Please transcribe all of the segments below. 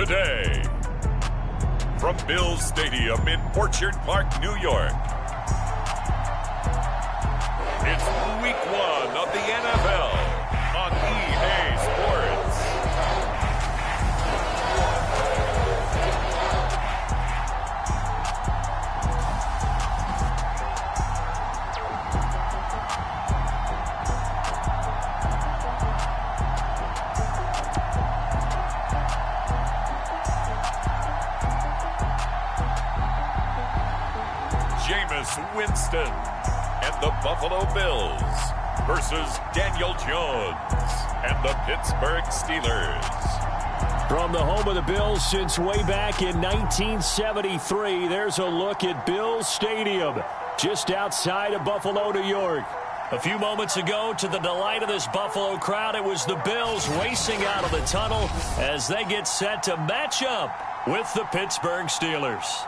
today. From Bills Stadium in Orchard Park, New York, it's Week 1 of the NFL on EA Sports. Jameis Winston and the Buffalo Bills versus Daniel Jones and the Pittsburgh Steelers. From the home of the Bills since way back in 1973, there's a look at Bills Stadium, just outside of Buffalo, New York. A few moments ago, to the delight of this Buffalo crowd, it was the Bills racing out of the tunnel as they get set to match up with the Pittsburgh Steelers.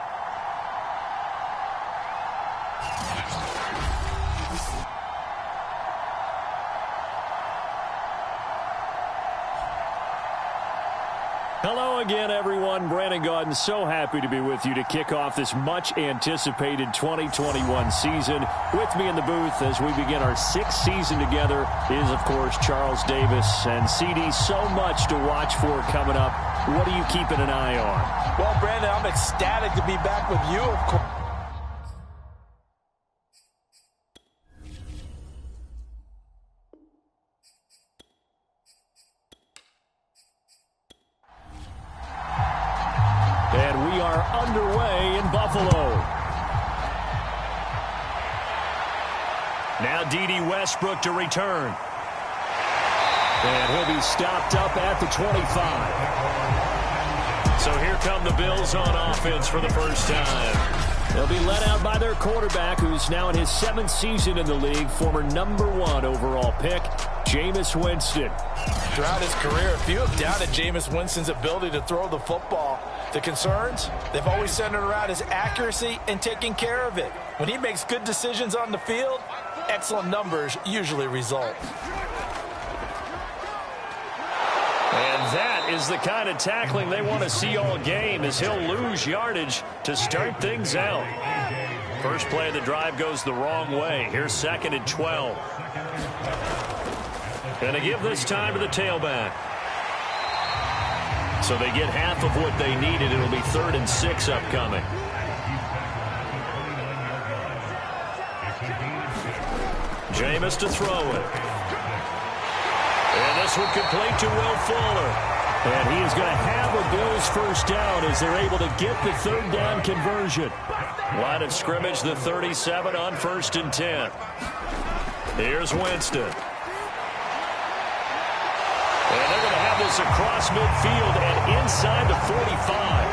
Hello again, everyone. Brandon Gaudin, so happy to be with you to kick off this much-anticipated 2021 season. With me in the booth as we begin our sixth season together is, of course, Charles Davis. And, CD, so much to watch for coming up. What are you keeping an eye on? Well, Brandon, I'm ecstatic to be back with you, of course. And we are underway in Buffalo. Now D.D. Westbrook to return. And he'll be stopped up at the 25. So here come the Bills on offense for the first time. They'll be led out by their quarterback, who's now in his 7th season in the league, former #1 overall pick, Jameis Winston. Throughout his career, few have doubted Jameis Winston's ability to throw the football. The concerns, they've always centered around his accuracy and taking care of it. When he makes good decisions on the field, excellent numbers usually result. And that is the kind of tackling they want to see all game, as he'll lose yardage to start things out. First play of the drive goes the wrong way. Here's 2nd and 12. Going to give this time to the tailback. So they get half of what they needed. It'll be 3rd and 6 upcoming. Jameis to throw it. And this one complete to Will Fuller. And he is going to have a Bills first down as they're able to get the 3rd down conversion. Line of scrimmage, the 37 on 1st and 10. Here's Winston. And they're going to have this across midfield and inside the 45.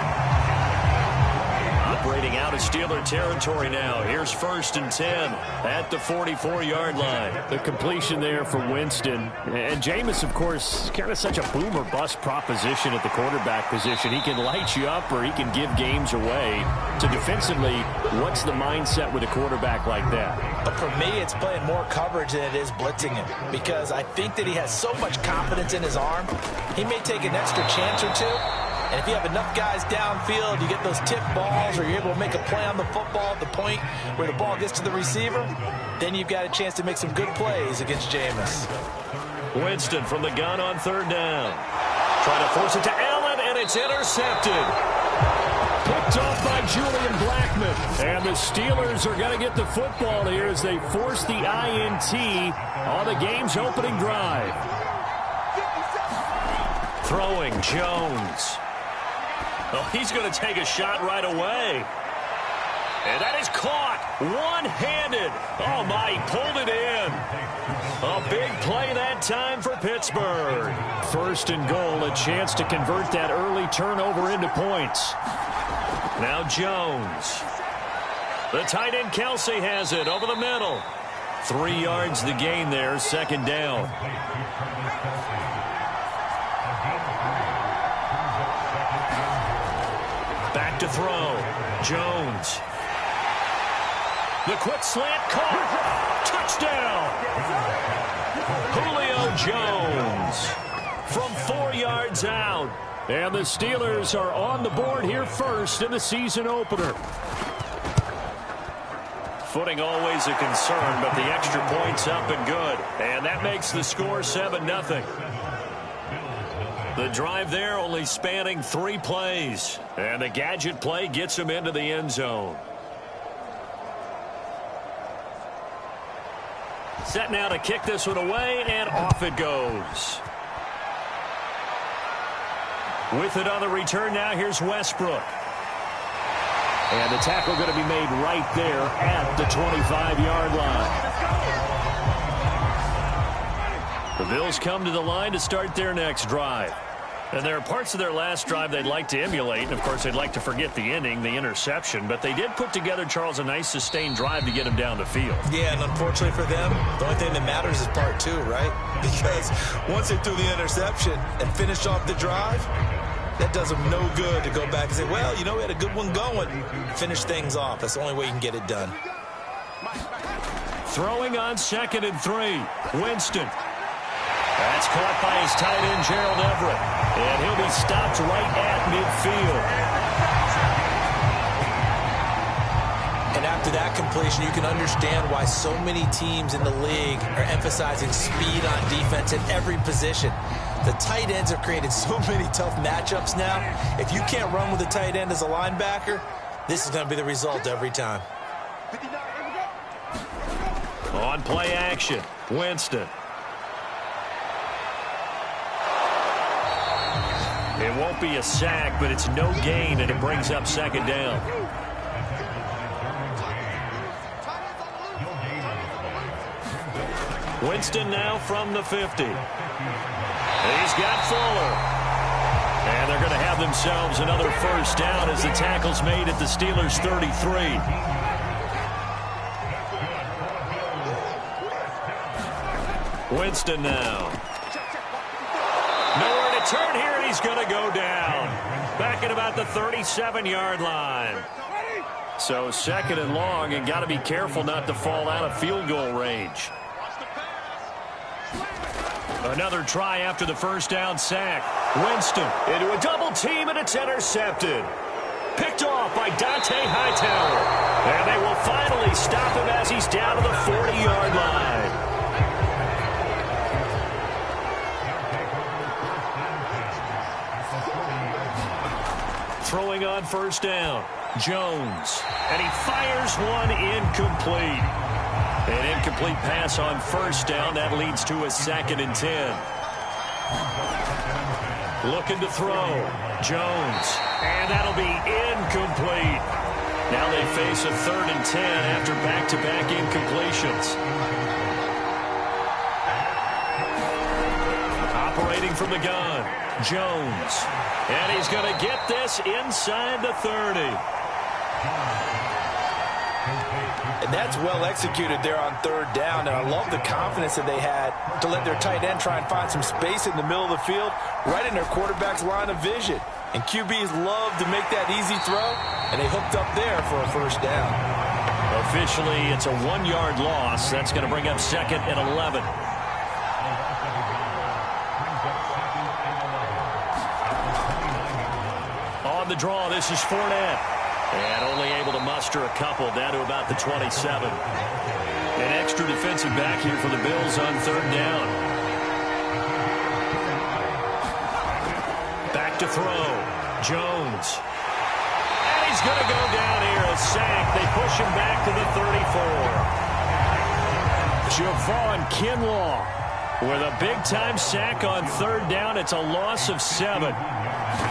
Operating out of Steeler territory now. Here's 1st and 10 at the 44-yard line. The completion there for Winston. And Jameis, of course, kind of such a boom or bust proposition at the quarterback position. He can light you up or he can give games away. So defensively, what's the mindset with a quarterback like that? But for me, it's playing more coverage than it is blitzing him, because I think that he has so much confidence in his arm. He may take an extra chance or two. And if you have enough guys downfield, you get those tip balls, or you're able to make a play on the football at the point where the ball gets to the receiver, then you've got a chance to make some good plays against Jameis. Winston from the gun on 3rd down. Trying to force it to Allen, and it's intercepted. Picked off by Julian Blackman. And the Steelers are going to get the football here as they force the INT on the game's opening drive. Throwing Jones. Oh, he's going to take a shot right away. And that is caught one-handed. Oh, my, he pulled it in. A big play that time for Pittsburgh. 1st and goal, a chance to convert that early turnover into points. Now Jones. The tight end Kelsey has it over the middle. 3 yards the gain there, 2nd down. Back to throw. Jones. The quick slant caught. Touchdown. Julio Jones. From 4 yards out. And the Steelers are on the board here first in the season opener. Footing always a concern, but the extra point's up and good. And that makes the score 7-0. The drive there only spanning 3 plays. And the gadget play gets him into the end zone. Set now to kick this one away, and off it goes. With it on the return now, here's Westbrook. And the tackle going to be made right there at the 25-yard line. The Bills come to the line to start their next drive. And there are parts of their last drive they'd like to emulate. And, of course, they'd like to forget the ending, the interception. But they did put together, Charles, a nice sustained drive to get him down the field. Yeah, and unfortunately for them, the only thing that matters is part 2, right? Because once they threw the interception and finished off the drive, that does them no good to go back and say, well, you know, we had a good one going. Finish things off. That's the only way you can get it done. Throwing on 2nd and 3. Winston. That's caught by his tight end, Gerald Everett. And he'll be stopped right at midfield. And after that completion, you can understand why so many teams in the league are emphasizing speed on defense at every position. The tight ends have created so many tough matchups now. If you can't run with a tight end as a linebacker, this is going to be the result every time. On play action, Winston. It won't be a sack, but it's no gain, and it brings up 2nd down. Winston now from the 50. He's got Fuller. And they're going to have themselves another first down as the tackle's made at the Steelers' 33. Winston now. Nowhere to turn here, and he's going to go down. Back at about the 37-yard line. So 2nd and long, and got to be careful not to fall out of field goal range. Another try after the first down sack. Winston into a double team, and it's intercepted. Picked off by Dante Hightower. And they will finally stop him as he's down to the 40-yard line. Throwing on first down, Jones. And he fires one incomplete. An incomplete pass on first down. That leads to a 2nd and 10. Looking to throw. Jones. And that'll be incomplete. Now they face a 3rd and 10 after back-to-back incompletions. Operating from the gun, Jones. And he's going to get this inside the 30. And that's well executed there on 3rd down. And I love the confidence that they had to let their tight end try and find some space in the middle of the field, right in their quarterback's line of vision. And QBs love to make that easy throw, and they hooked up there for a first down. Officially, it's a 1-yard loss. That's going to bring up 2nd and 11. On the draw, this is Fournette. And only able to muster a couple, down to about the 27. An extra defensive back here for the Bills on 3rd down. Back to throw. Jones. And he's going to go down here, a sack. They push him back to the 34. Javon Kinlaw with a big-time sack on 3rd down. It's a loss of 7.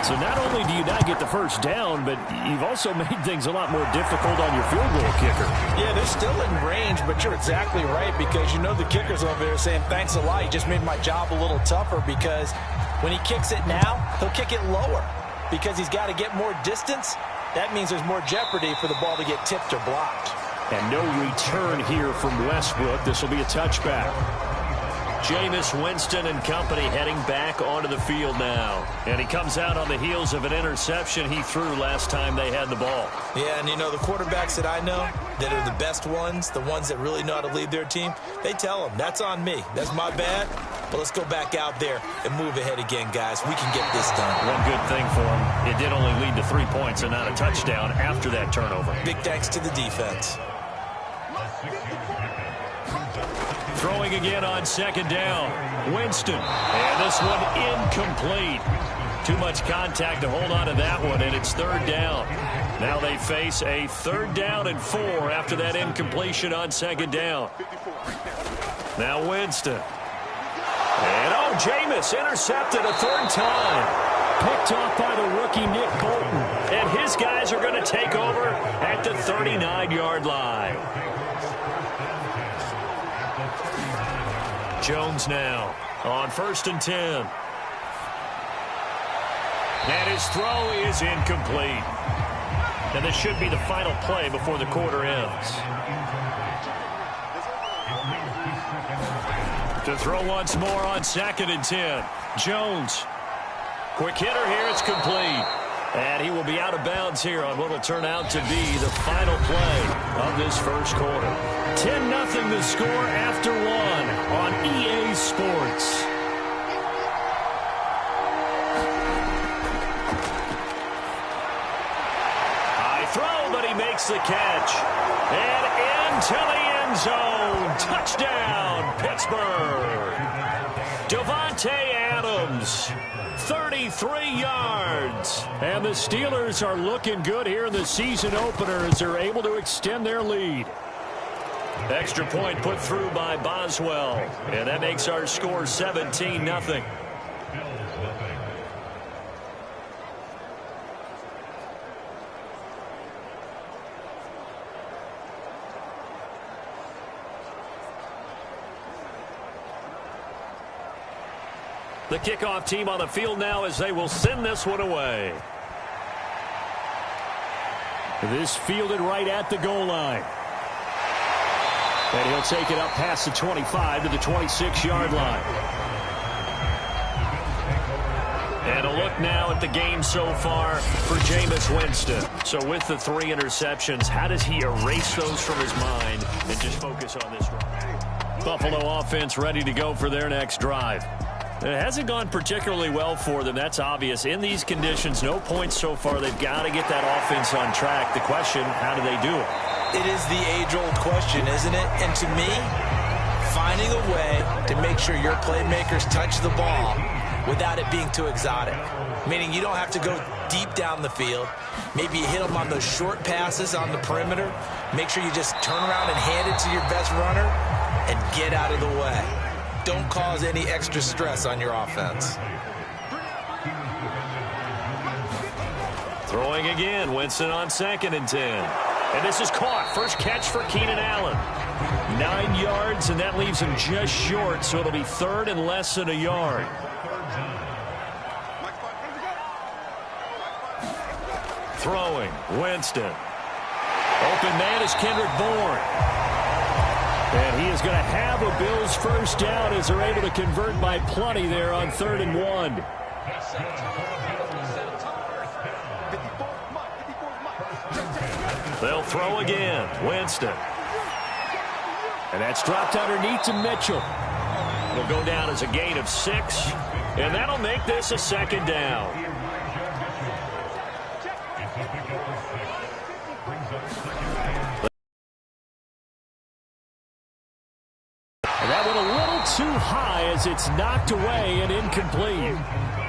So not only do you not get the first down, but you've also made things a lot more difficult on your field goal kicker. Yeah, they're still in range, but you're exactly right, because you know the kicker's over there saying, thanks a lot, you just made my job a little tougher, because when he kicks it now, he'll kick it lower because he's got to get more distance. That means there's more jeopardy for the ball to get tipped or blocked. And no return here from Westbrook. This will be a touchback. Jameis Winston and company heading back onto the field now. And he comes out on the heels of an interception he threw last time they had the ball. Yeah, and you know, the quarterbacks that I know that are the best ones, the ones that really know how to lead their team, they tell them, that's on me. That's my bad. But let's go back out there and move ahead again, guys. We can get this done. One good thing for him, it did only lead to 3 points and not a touchdown after that turnover. Big thanks to the defense. Throwing again on second down. Winston. And this one incomplete. Too much contact to hold on to that one, and it's third down. Now they face a 3rd down and 4 after that incompletion on second down. Now Winston. And Jameis intercepted a 3rd time. Picked off by the rookie Nick Bolton. And his guys are going to take over at the 39-yard line. Jones now on 1st and 10. And his throw is incomplete. And this should be the final play before the quarter ends. To throw once more on 2nd and 10. Jones. Quick hitter here. It's complete. And he will be out of bounds here on what will turn out to be the final play of this first quarter. 10-0 the score after 1 on EA Sports. High throw, but he makes the catch. And into the end zone. Touchdown, Pittsburgh. Devontae Adams. 33 yards. And the Steelers are looking good here in the season opener as they're able to extend their lead. Extra point put through by Boswell. And that makes our score 17-0. The kickoff team on the field now as they will send this one away. This fielded right at the goal line. And he'll take it up past the 25 to the 26-yard line. And a look now at the game so far for Jameis Winston. So with the 3 interceptions, how does he erase those from his mind and just focus on this drive? Buffalo offense ready to go for their next drive. It hasn't gone particularly well for them. That's obvious. In these conditions, no points so far. They've got to get that offense on track. The question, how do they do it? It is the age-old question, isn't it? And to me, finding a way to make sure your playmakers touch the ball without it being too exotic. Meaning you don't have to go deep down the field. Maybe you hit them on those short passes on the perimeter. Make sure you just turn around and hand it to your best runner and get out of the way. Don't cause any extra stress on your offense. Throwing again, Winston on 2nd and 10. And this is caught. First catch for Keenan Allen. 9 yards, and that leaves him just short, so it'll be 3rd and less than a yard. Throwing, Winston. Open man is Kendrick Bourne. And he is going to have a Bills first down as they're able to convert by plenty there on 3rd and 1. They'll throw again. Winston. And that's dropped underneath to Mitchell. It'll go down as a gain of 6. And that'll make this a 2nd down. That went a little too high as it's knocked away and incomplete.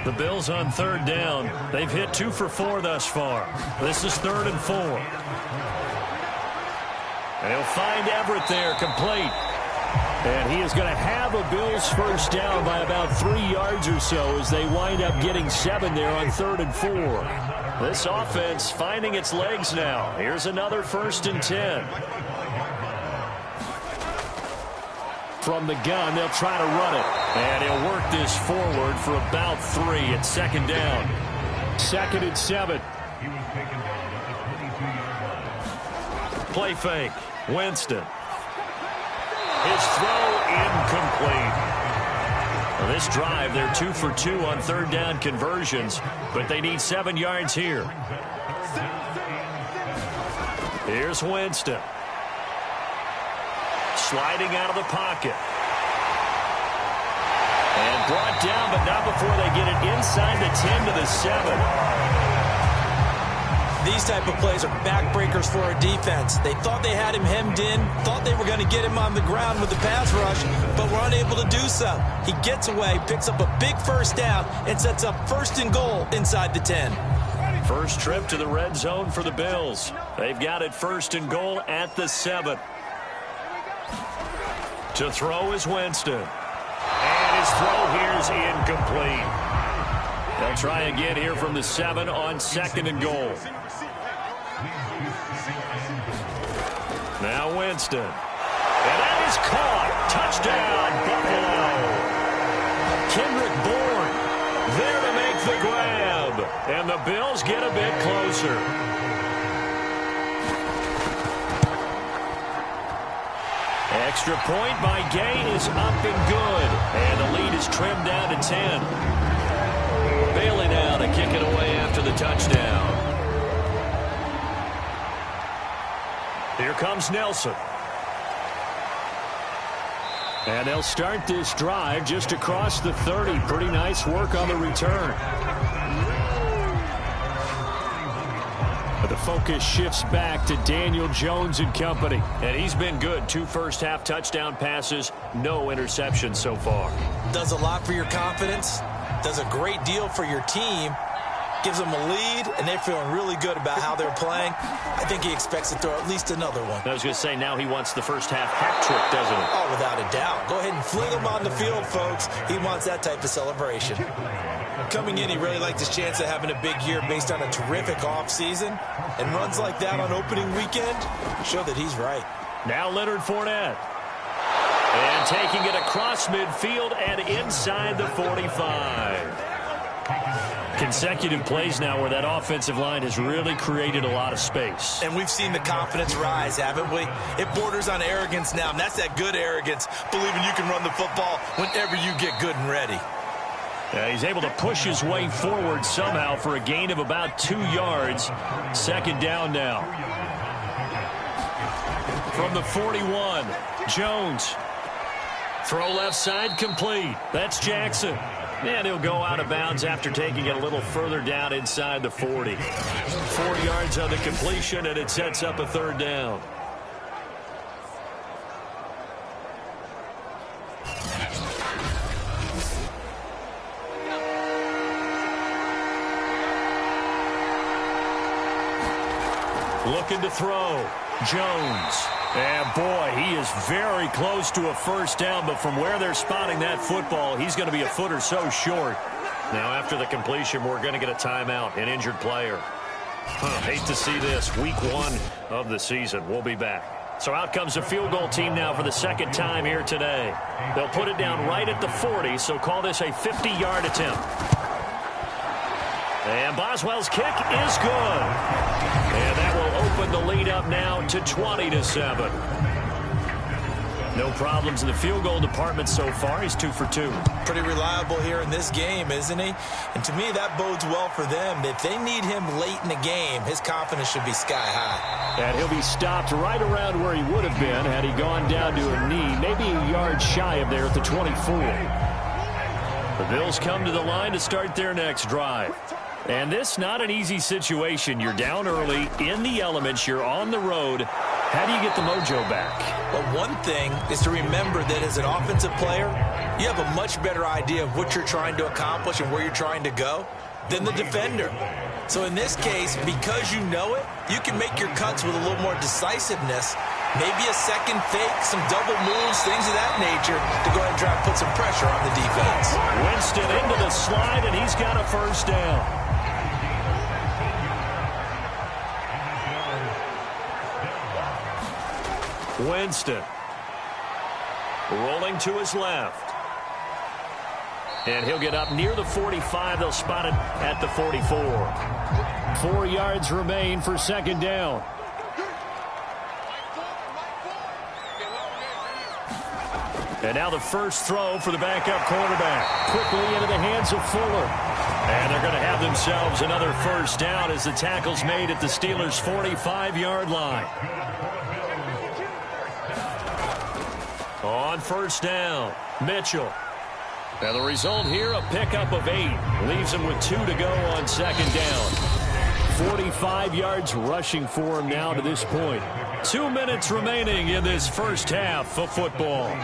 The Bills on 3rd down. They've hit 2 for 4 thus far. This is 3rd and 4. And he'll find Everett there, complete. And he is going to have a Bills first down by about 3 yards or so as they wind up getting 7 there on 3rd and 4. This offense finding its legs now. Here's another 1st and 10. From the gun, they'll try to run it. And he'll work this forward for about 3 at 2nd down. 2nd and 7. Play fake. Winston. His throw incomplete. Well, this drive, they're 2 for 2 on 3rd down conversions, but they need 7 yards here. Here's Winston. Sliding out of the pocket. And brought down, but not before they get it inside the 10 to the 7. These type of plays are backbreakers for a defense. They thought they had him hemmed in, thought they were going to get him on the ground with the pass rush, but were unable to do so. He gets away, picks up a big first down, and sets up 1st and goal inside the 10. First trip to the red zone for the Bills. They've got it 1st and goal at the 7. To throw is Winston. And his throw here is incomplete. They'll try again here from the 7 on 2nd and goal. Now Winston. And that is caught. Touchdown, Buffalo. Kendrick Bourne there to make the grab. And the Bills get a bit closer. Extra point by Gay is up and good. And the lead is trimmed down to 10. Bailey now to kick it away after the touchdown. Here comes Nelson. And they'll start this drive just across the 30. Pretty nice work on the return. But the focus shifts back to Daniel Jones and company. And he's been good. 2 first-half touchdown passes, no interceptions so far. Does a lot for your confidence. Does a great deal for your team. Gives them a lead, and they're feeling really good about how they're playing. I think he expects to throw at least another one. I was going to say, now he wants the first-half hat trick, doesn't he? Oh, without a doubt. Go ahead and fling him on the field, folks. He wants that type of celebration. Coming in, he really liked his chance of having a big year based on a terrific offseason. And runs like that on opening weekend show that he's right. Now Leonard Fournette. And taking it across midfield and inside the 45. Consecutive plays now where that offensive line has really created a lot of space. And we've seen the confidence rise, haven't we? It borders on arrogance now, and that's that good arrogance, believing you can run the football whenever you get good and ready. Yeah, he's able to push his way forward somehow for a gain of about 2 yards. 2nd down now. From the 41, Jones. Throw left side complete. That's Jackson. And he'll go out of bounds after taking it a little further down inside the 40. 4 yards on the completion, and it sets up a 3rd down. Looking to throw. Jones. And boy, he is very close to a 1st down, but from where they're spotting that football, he's going to be a foot or so short. Now after the completion, we're going to get a timeout, an injured player. Hate to see this. Week 1 of the season. We'll be back. So out comes the field goal team now for the 2nd time here today. They'll put it down right at the 40, so call this a 50-yard attempt. And Boswell's kick is good. And that will open the lead up now to 20-7. No problems in the field goal department so far. He's 2 for 2. Pretty reliable here in this game, isn't he? And to me, that bodes well for them. If they need him late in the game, his confidence should be sky high. And he'll be stopped right around where he would have been had he gone down to a knee, maybe a yard shy of there at the 24. The Bills come to the line to start their next drive. And this not an easy situation. You're down early, in the elements, you're on the road. How do you get the mojo back? Well, one thing is to remember that as an offensive player, you have a much better idea of what you're trying to accomplish and where you're trying to go than the defender. So in this case, because you know it, you can make your cuts with a little more decisiveness. Maybe a second fake, some double moves, things of that nature to go ahead and try to put some pressure on the defense. Winston into the slide, and he's got a 1st down. Winston rolling to his left. And he'll get up near the 45. They'll spot it at the 44. 4 yards remain for 2nd down. And now the first throw for the backup quarterback. Quickly into the hands of Fuller. And they're going to have themselves another 1st down as the tackle's made at the Steelers' 45-yard line. On 1st down, Mitchell. And the result here, a pickup of 8. Leaves him with 2 to go on second down. 45 yards rushing for him now to this point. 2 minutes remaining in this first half of football.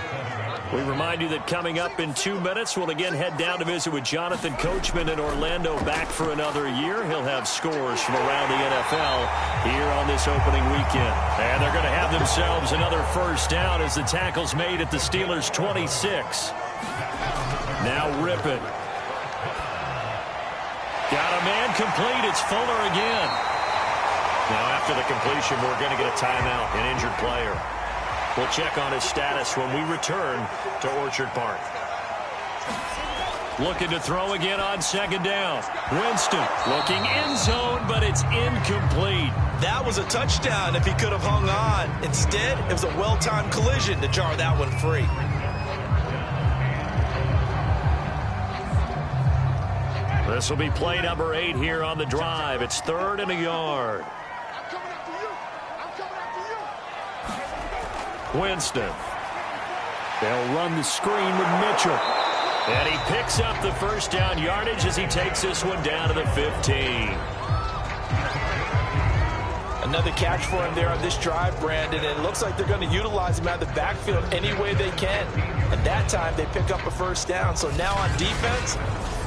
We remind you that coming up in 2 minutes, we'll again head down to visit with Jonathan Coachman in Orlando, back for another year. He'll have scores from around the NFL here on this opening weekend. And they're going to have themselves another first down as the tackle's made at the Steelers' 26. Now Rippon. Got a man complete. It's Fuller again. Now after the completion, we're going to get a timeout, an injured player. We'll check on his status when we return to Orchard Park. Looking to throw again on second down. Winston looking end zone, but it's incomplete. That was a touchdown if he could have hung on. Instead, it was a well-timed collision to jar that one free. This will be play number 8 here on the drive. It's 3rd and a yard. Winston. They'll run the screen with Mitchell. And he picks up the first down yardage as he takes this one down to the 15. Another catch for him there on this drive, Brandon. And it looks like they're going to utilize him out of the backfield any way they can. And that time they pick up a first down. So now on defense,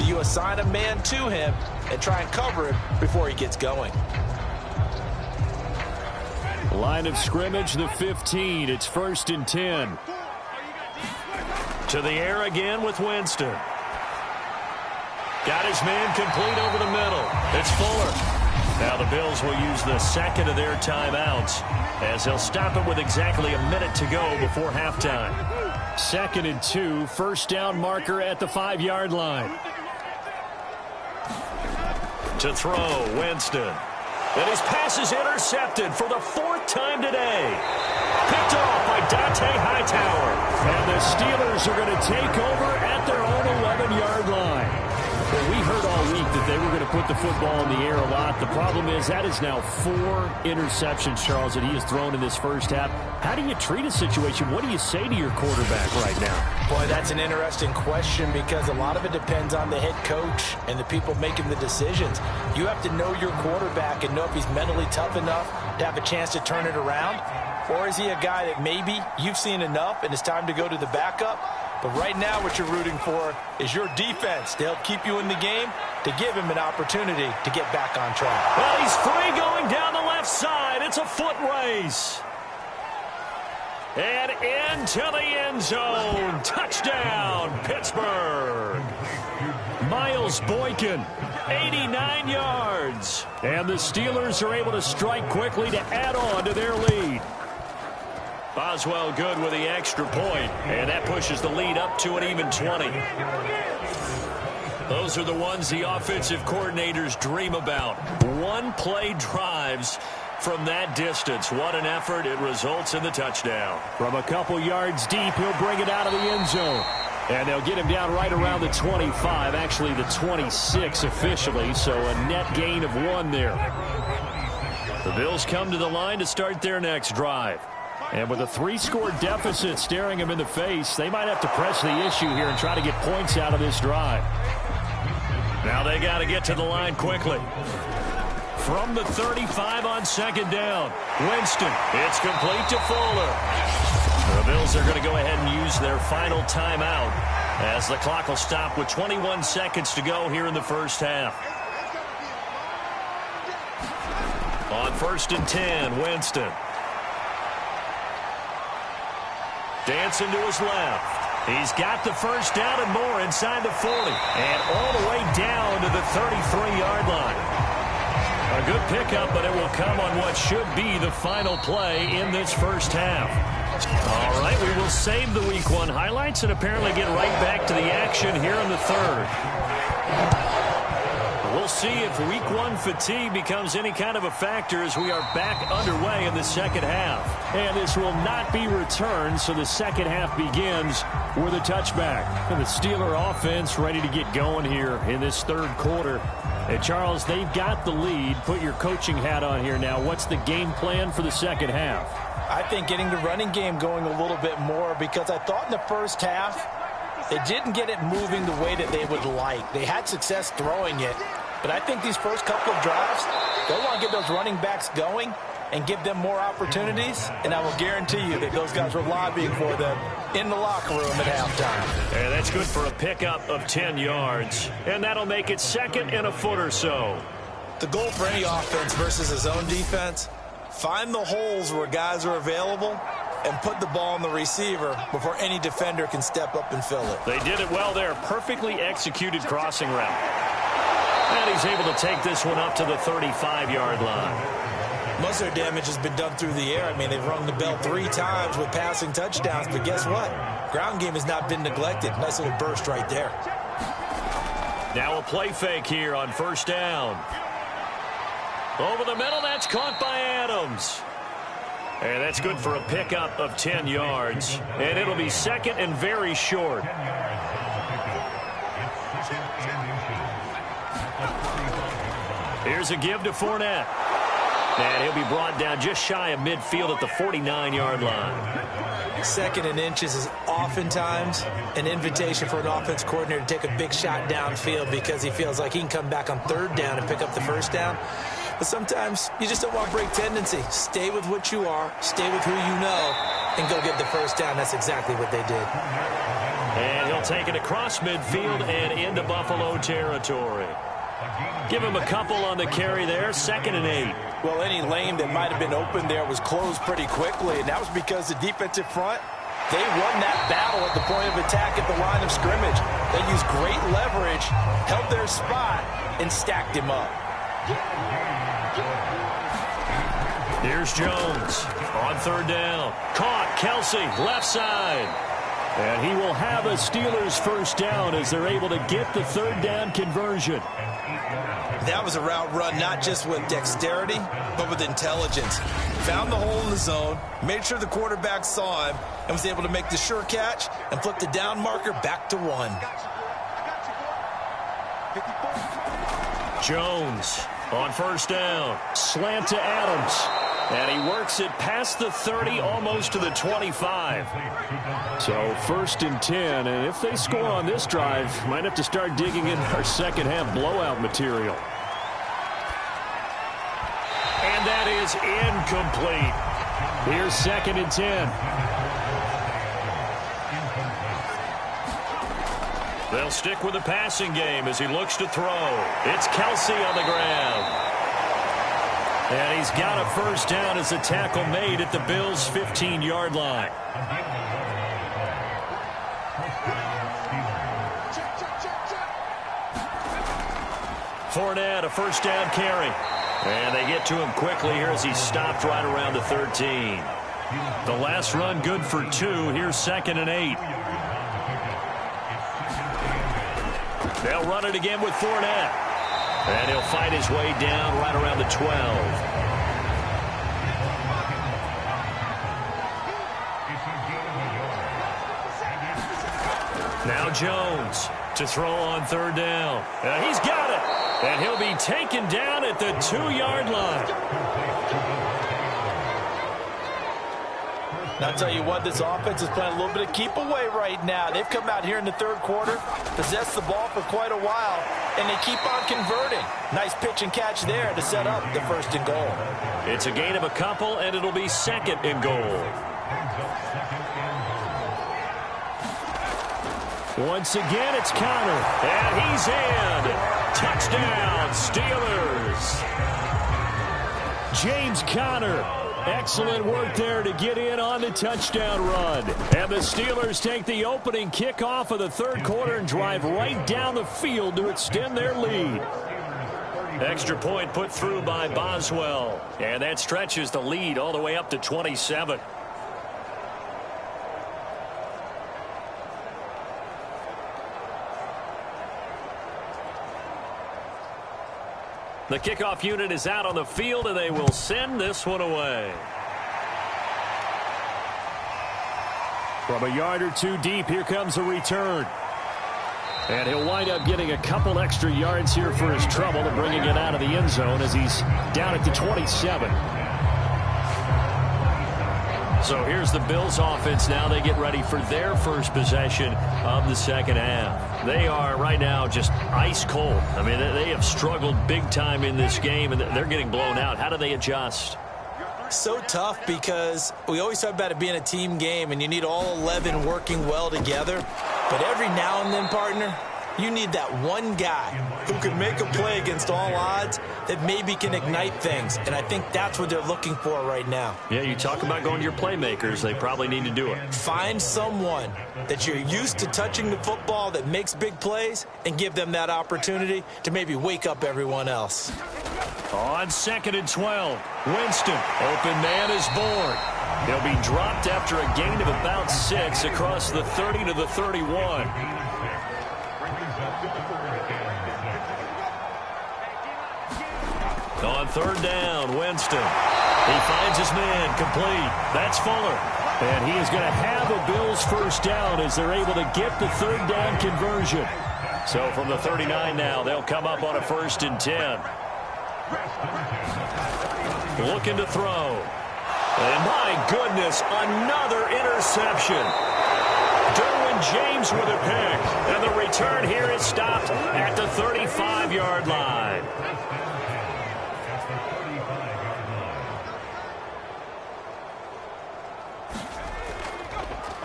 you assign a man to him and try and cover him before he gets going. Line of scrimmage, the 15. It's 1st and 10. To the air again with Winston. Got his man complete over the middle. It's Fuller. Now the Bills will use the second of their timeouts as they'll stop it with exactly a minute to go before halftime. 2nd and 2, first down marker at the 5-yard line. To throw, Winston. And his pass is intercepted for the 4th time today. Picked off by Dante Hightower. And the Steelers are going to take over at their own 11-yard line. Well, we heard all week that they were going to put the football in the air a lot. The problem is that is now 4 interceptions, Charles, that he has thrown in this first half. How do you treat a situation? What do you say to your quarterback right now? Boy, that's an interesting question because a lot of it depends on the head coach and the people making the decisions. You have to know your quarterback and know if he's mentally tough enough to have a chance to turn it around. Or is he a guy that maybe you've seen enough and it's time to go to the backup? But right now what you're rooting for is your defense to help keep you in the game, to give him an opportunity to get back on track. Well, he's free going down the left side. It's a foot race. And into the end zone. Touchdown, Pittsburgh. Miles Boykin, 89 yards. And the Steelers are able to strike quickly to add on to their lead. Boswell good with the extra point, and that pushes the lead up to an even 20. Those are the ones the offensive coordinators dream about. One-play drives from that distance. What an effort. It results in the touchdown. From a couple yards deep, he'll bring it out of the end zone. And they'll get him down right around the 25, actually the 26 officially, so a net gain of 1 there. The Bills come to the line to start their next drive. And with a 3-score deficit staring them in the face, they might have to press the issue here and try to get points out of this drive. Now they got to get to the line quickly. From the 35 on second down, Winston. It's complete to Fuller. The Bills are going to go ahead and use their final timeout as the clock will stop with 21 seconds to go here in the first half. On 1st and 10, Winston. Dancing to his left. He's got the first down and more inside the 40. And all the way down to the 33-yard line. A good pickup, but it will come on what should be the final play in this first half. All right, we will save the Week 1 highlights and apparently get right back to the action here in the 3rd. We'll see if Week 1 fatigue becomes any kind of a factor as we are back underway in the second half. And this will not be returned, so the second half begins with a touchback. And the Steeler offense ready to get going here in this 3rd quarter. And Charles, they've got the lead. Put your coaching hat on here now. What's the game plan for the second half? I think getting the running game going a little bit more because I thought in the first half They didn't get it moving the way that they would like. They had success throwing it, but I think these first couple of drives, they'll want to get those running backs going and give them more opportunities, and I will guarantee you that those guys were lobbying for them in the locker room at halftime. And that's good for a pickup of 10 yards, and that'll make it 2nd and a foot or so. The goal for any offense versus a zone defense, find the holes where guys are available and put the ball on the receiver before any defender can step up and fill it. They did it well there. Perfectly executed crossing route. And he's able to take this one up to the 35-yard line. Most of their damage has been done through the air. I mean, they've rung the bell 3 times with passing touchdowns, but guess what? Ground game has not been neglected. Nice little burst right there. Now a play fake here on 1st down. Over the middle, that's caught by Adams. And that's good for a pickup of 10 yards. And it'll be 2nd and very short. Here's a give to Fournette. And he'll be brought down just shy of midfield at the 49-yard line. 2nd and inches is oftentimes an invitation for an offense coordinator to take a big shot downfield because he feels like he can come back on 3rd down and pick up the 1st down. But sometimes you just don't want to break tendency. Stay with what you are, stay with who you know, and go get the 1st down. That's exactly what they did. And he'll take it across midfield and into Buffalo territory. Give him a couple on the carry there, 2nd and 8. Well, any lane that might have been open there was closed pretty quickly, and that was because the defensive front, they won that battle at the point of attack at the line of scrimmage. They used great leverage, held their spot, and stacked him up. Here's Jones on 3rd down. Caught, Kelsey, left side. And he will have a Steelers 1st down as they're able to get the 3rd down conversion. That was a route run not just with dexterity, but with intelligence. Found the hole in the zone, made sure the quarterback saw him, and was able to make the sure catch and flip the down marker back to 1. Jones on 1st down. Slant to Adams. And he works it past the 30, almost to the 25. So 1st and 10, and if they score on this drive, might have to start digging in our second half blowout material. And that is incomplete. Here's 2nd and 10. They'll stick with the passing game as he looks to throw. It's Kelsey on the ground. And he's got a 1st down as the tackle made at the Bills' 15-yard line. Fournette, a 1st down carry. And they get to him quickly here as he's stopped right around the 13. The last run good for 2. Here's 2nd and 8. They'll run it again with Fournette. And he'll fight his way down right around the 12. Now Jones to throw on 3rd down. And he's got it. And he'll be taken down at the 2-yard line. And I'll tell you what, this offense is playing a little bit of keep away right now. They've come out here in the 3rd quarter, possessed the ball for quite a while, and they keep on converting. Nice pitch and catch there to set up the 1st and goal. It's a gain of a couple, and it'll be 2nd and goal. Once again, it's Conner, and he's in. Touchdown, Steelers. James Conner. Excellent work there to get in on the touchdown run. And the Steelers take the opening kickoff of the 3rd quarter and drive right down the field to extend their lead. Extra point put through by Boswell. And that stretches the lead all the way up to 27. The kickoff unit is out on the field, and they will send this one away. From a yard or 2 deep, here comes a return. And he'll wind up getting a couple extra yards here for his trouble and bringing it out of the end zone as he's down at the 27. So here's the Bills offense now. They get ready for their first possession of the second half. They are right now just ice cold. I mean, they have struggled big time in this game, and they're getting blown out. How do they adjust? So tough because we always talk about it being a team game, and you need all 11 working well together. But every now and then, partner, you need that one guy who can make a play against all odds that maybe can ignite things. And I think that's what they're looking for right now. Yeah, you talk about going to your playmakers. They probably need to do it. Find someone that you're used to touching the football that makes big plays and give them that opportunity to maybe wake up everyone else. On 2nd and 12, Winston. Open man is born. He'll be dropped after a gain of about 6 across the 30 to the 31. On 3rd down, Winston. He finds his man, complete. That's Fuller. And he is going to have a Bills first down as they're able to get the 3rd down conversion. So from the 39 now, they'll come up on a 1st and 10. Looking to throw. And my goodness, another interception. Derwin James with a pick. And the return here is stopped at the 35-yard line.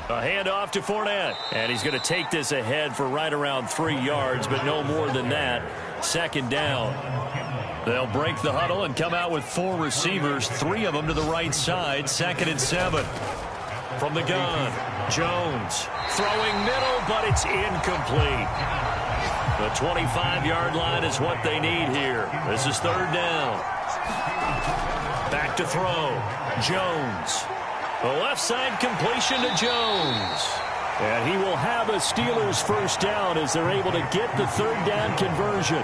A handoff to Fournette. And he's going to take this ahead for right around 3 yards, but no more than that. 2nd down. They'll break the huddle and come out with 4 receivers, 3 of them to the right side. 2nd and 7. From the gun, Jones throwing middle, but it's incomplete. The 25-yard line is what they need here. This is 3rd down. Back to throw. Jones. The left side completion to Jones. And he will have a Steelers first down as they're able to get the 3rd down conversion.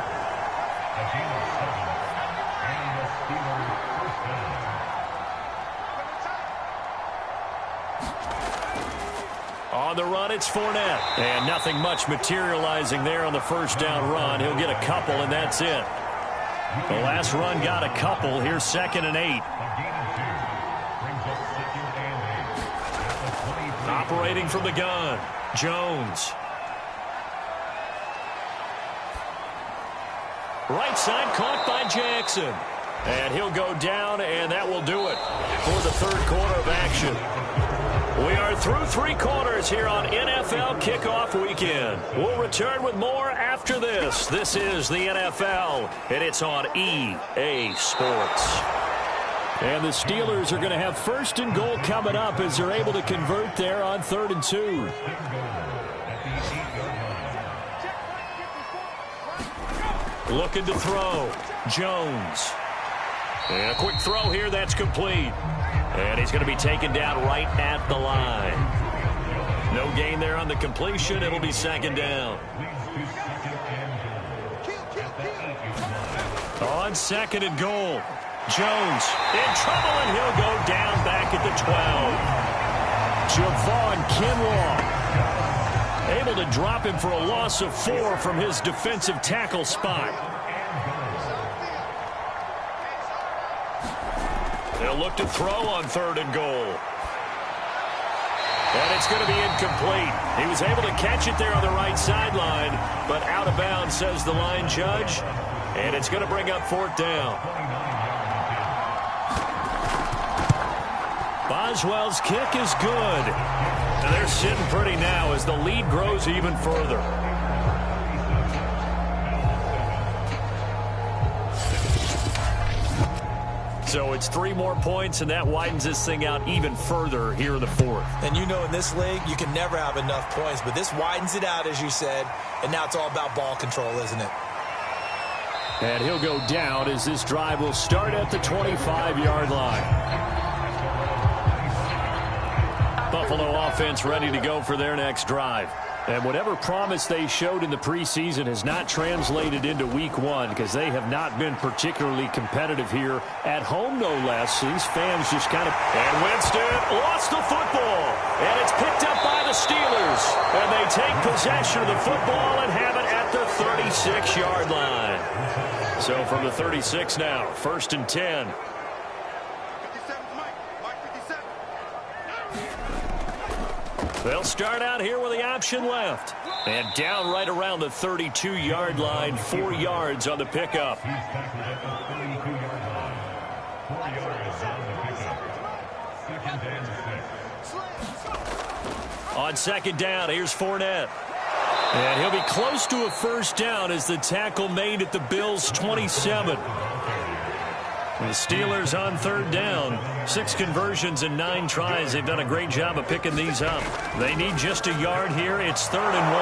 On the run, it's Fournette. And nothing much materializing there on the first down run. He'll get a couple, and that's it. The last run got a couple. Here's 2nd and 8. Operating from the gun, Jones. Right side caught by Jackson. And he'll go down, and that will do it for the 3rd quarter of action. We are through 3 quarters here on NFL Kickoff Weekend. We'll return with more after this. This is the NFL, and it's on EA Sports. And the Steelers are going to have 1st and goal coming up as they're able to convert there on 3rd and 2. Looking to throw. Jones. And a quick throw here, that's complete. And he's going to be taken down right at the line. No gain there on the completion. It'll be 2nd down. On 2nd and goal. Jones in trouble, and he'll go down back at the 12. Javon Kinlaw able to drop him for a loss of 4 from his defensive tackle spot. They'll look to throw on 3rd and goal. And it's going to be incomplete. He was able to catch it there on the right sideline, but out of bounds, says the line judge. And it's going to bring up 4th down. Boswell's kick is good. And they're sitting pretty now as the lead grows even further. So it's 3 more points, and that widens this thing out even further here in the 4th. And you know in this league, you can never have enough points, but this widens it out, as you said, and now it's all about ball control, isn't it? And he'll go down as this drive will start at the 25-yard line. Buffalo offense ready to go for their next drive. And whatever promise they showed in the preseason has not translated into week 1 because they have not been particularly competitive here at home, no less. So these fans just kind of... And Winston lost the football. And it's picked up by the Steelers. And they take possession of the football and have it at the 36-yard line. So from the 36 now, 1st and 10. They'll start out here with the option left. And down right around the 32-yard line, 4 yards on the pickup. On second down, here's Fournette. And he'll be close to a first down as the tackle made at the Bills' 27. The Steelers on third down. 6 conversions and 9 tries. They've done a great job of picking these up. They need just a yard here. It's 3rd and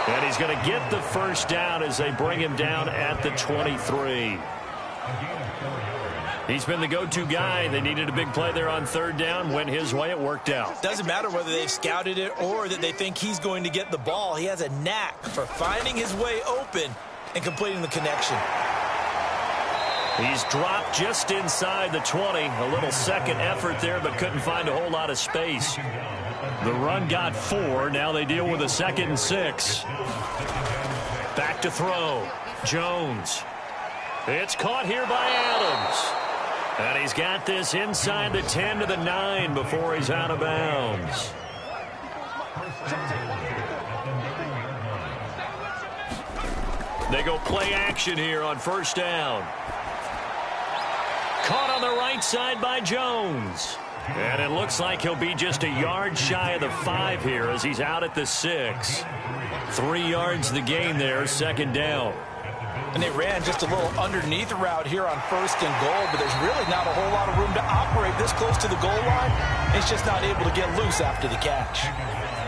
1. And he's going to get the first down as they bring him down at the 23. He's been the go-to guy. They needed a big play there on third down. Went his way. It worked out. Doesn't matter whether they've scouted it or that they think he's going to get the ball. He has a knack for finding his way open and completing the connection. He's dropped just inside the 20. A little second effort there, but couldn't find a whole lot of space. The run got 4. Now they deal with a 2nd and 6. Back to throw. Jones. It's caught here by Adams. And he's got this inside the 10 to the 9 before he's out of bounds. They go play action here on first down. Caught on the right side by Jones. And it looks like he'll be just a yard shy of the 5 here as he's out at the 6. 3 yards the gain there, second down. And they ran just a little underneath route here on 1st and goal, but there's really not a whole lot of room to operate this close to the goal line. He's just not able to get loose after the catch.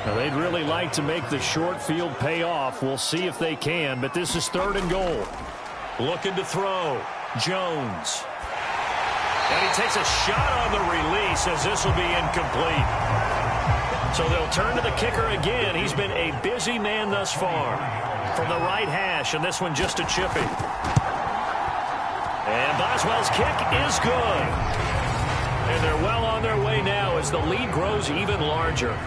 Now, they'd really like to make the short field pay off. We'll see if they can, but this is 3rd and goal. Looking to throw. Jones. And he takes a shot on the release as this will be incomplete. So they'll turn to the kicker again. He's been a busy man thus far. From the right hash, and this one just a chippy. And Boswell's kick is good. And they're well on their way now as the lead grows even larger.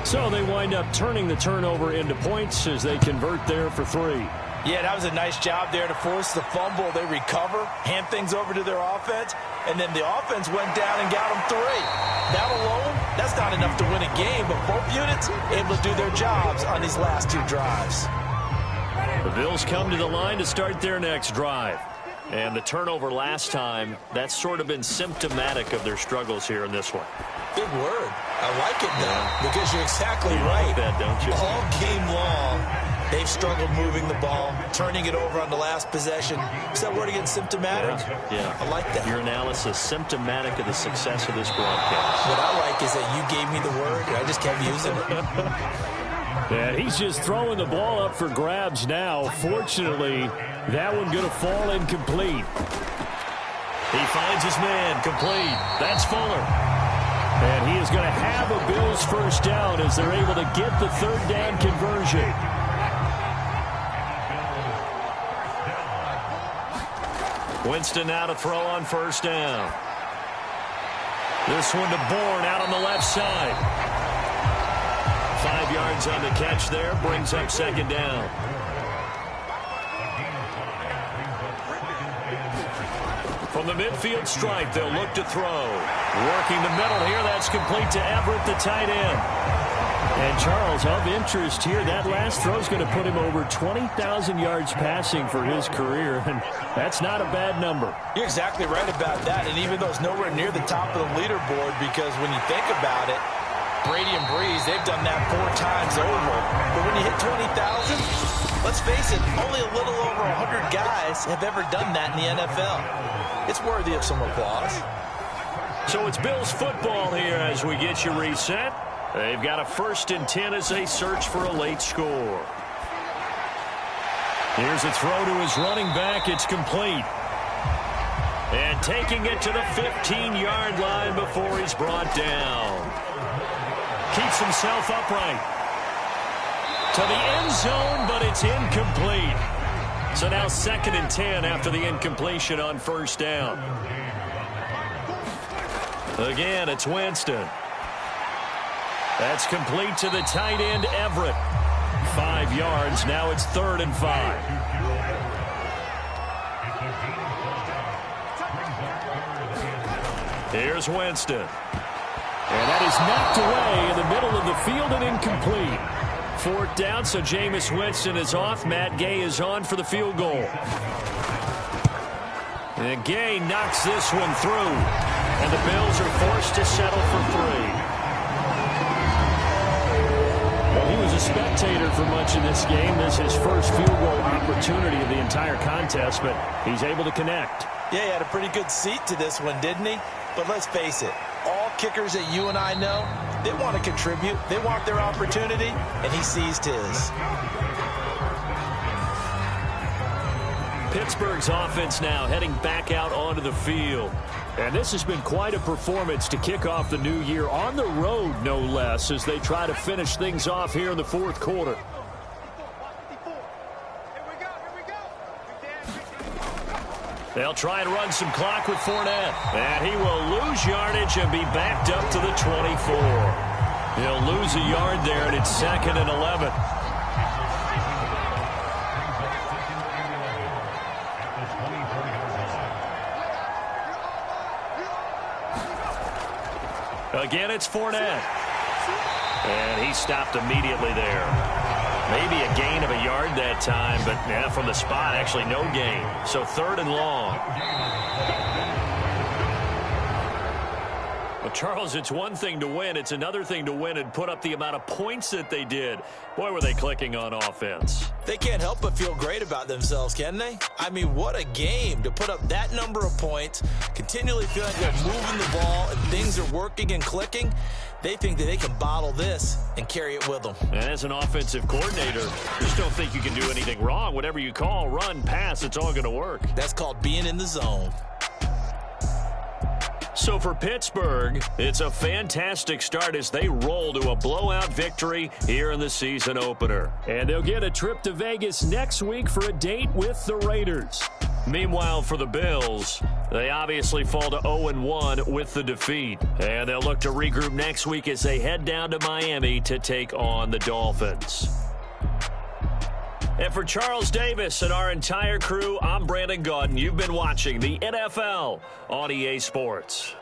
So they wind up turning the turnover into points as they convert there for 3. Yeah, that was a nice job there to force the fumble. They recover, hand things over to their offense, and then the offense went down and got them 3. That alone, that's not enough to win a game, but both units able to do their jobs on these last 2 drives. The Bills come to the line to start their next drive. And the turnover last time, that's sort of been symptomatic of their struggles here in this one. Big word. I like it now because you're exactly right. Like that, don't you? All game long, they've struggled moving the ball, turning it over on the last possession. Is that word again, symptomatic? Yeah. I like that. Your analysis, symptomatic of the success of this broadcast. What I like is that you gave me the word, and I just kept using it. And he's just throwing the ball up for grabs now. Fortunately, that one going to fall incomplete. He finds his man, complete. That's Fuller. And he is going to have a Bills first down as they're able to get the 3rd down conversion. Winston now to throw on first down. This one to Bourne out on the left side. 5 yards on the catch there, brings up second down. From the midfield stripe, they'll look to throw. Working the middle here, that's complete to Everett, the tight end. And Charles, of interest here, that last throw is going to put him over 20,000 yards passing for his career, and that's not a bad number. You're exactly right about that, and even though it's nowhere near the top of the leaderboard, because when you think about it, Brady and Breeze, they've done that 4 times over. But when you hit 20,000, let's face it, only a little over 100 guys have ever done that in the NFL. It's worthy of some applause. So it's Bills football here as we get you reset. They've got a 1st and 10 as they search for a late score. Here's a throw to his running back. It's complete. And taking it to the 15-yard line before he's brought down. Keeps himself upright. To the end zone, but it's incomplete. So now 2nd and 10 after the incompletion on first down. Again, it's Winston. That's complete to the tight end, Everett. 5 yards. Now it's 3rd and 5. Here's Winston. And that is knocked away in the middle of the field and incomplete. 4th down, so Jameis Winston is off. Matt Gay is on for the field goal. And Gay knocks this one through. And the Bills are forced to settle for 3. Well, he was a spectator for much of this game. This is his first field goal opportunity of the entire contest, but he's able to connect. Yeah, he had a pretty good seat to this one, didn't he? But let's face it, all kickers that you and I know, they want to contribute. They want their opportunity, and he seized his. Pittsburgh's offense now heading back out onto the field. And this has been quite a performance to kick off the new year on the road, no less, as they try to finish things off here in the 4th quarter. They'll try and run some clock with Fournette. And he will lose yardage and be backed up to the 24. He'll lose a yard there, and it's 2nd and 11. Again, it's Fournette. And he stopped immediately there. Maybe a gain of a yard that time, but yeah, from the spot, actually no gain. So 3rd and long. Well, Charles, it's one thing to win. It's another thing to win and put up the amount of points that they did. Boy, were they clicking on offense. They can't help but feel great about themselves, can they? I mean, what a game to put up that number of points, continually feeling like they're moving the ball and things are working and clicking. They think that they can bottle this and carry it with them. And as an offensive coordinator, you just don't think you can do anything wrong. Whatever you call, run, pass, it's all going to work. That's called being in the zone. So for Pittsburgh, it's a fantastic start as they roll to a blowout victory here in the season opener. And they'll get a trip to Vegas next week for a date with the Raiders. Meanwhile, for the Bills, they obviously fall to 0-1 with the defeat. And they'll look to regroup next week as they head down to Miami to take on the Dolphins. And for Charles Davis and our entire crew, I'm Brandon Gaudin. You've been watching the NFL on EA Sports.